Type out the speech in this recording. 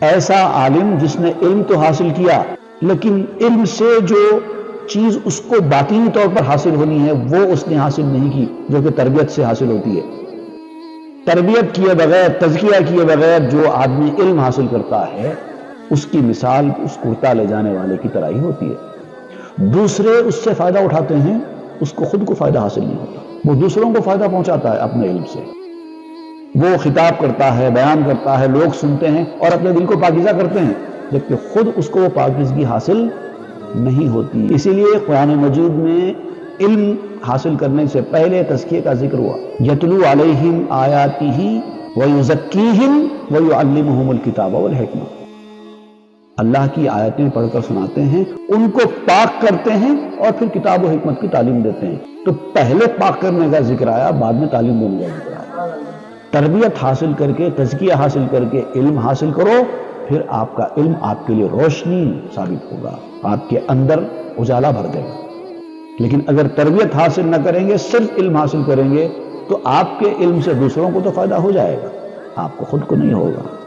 ایسا عالم جس نے علم تو حاصل کیا لیکن علم سے جو چیز اس کو باطنی طور پر حاصل ہونی ہے وہ اس نے حاصل نہیں کی، جو کہ تربیت سے حاصل ہوتی ہے۔ تربیت کیے بغیر، تزکیہ کیے بغیر جو آدمی علم حاصل کرتا ہے اس کی مثال اس کرتا لے جانے والے کی طرح ہی ہوتی ہے۔ دوسرے اس سے فائدہ اٹھاتے ہیں، اس کو خود کو فائدہ حاصل نہیں ہوتا، وہ دوسروں کو فائدہ پہنچاتا ہے اپنے علم سے۔ وہ خطاب کرتا ہے، بیان کرتا ہے، لوگ سنتے ہیں اور اپنے دل کو پاکیزہ کرتے ہیں، جبکہ خود اس کو وہ پاکیزگی حاصل نہیں ہوتی۔ اسی لیے قرآن مجید میں علم حاصل کرنے سے پہلے تزکیے کا ذکر ہوا۔ یتلو علیہم آیاتہ ویزکیہم ویعلمہم الکتاب والحکمہ۔ اللہ کی آیتیں پڑھ کر سناتے ہیں، ان کو پاک کرتے ہیں اور پھر کتاب و حکمت کی تعلیم دیتے ہیں۔ تو پہلے پاک کرنے کا ذکر آیا، بعد میں تعلیم دینے کا ذکر آیا۔ تربیت حاصل کر کے، تزکیہ حاصل کر کے علم حاصل کرو، پھر آپ کا علم آپ کے لیے روشنی ثابت ہوگا، آپ کے اندر اجالا بھر دے گا۔ لیکن اگر تربیت حاصل نہ کریں گے، صرف علم حاصل کریں گے، تو آپ کے علم سے دوسروں کو تو فائدہ ہو جائے گا، آپ کو خود کو نہیں ہوگا۔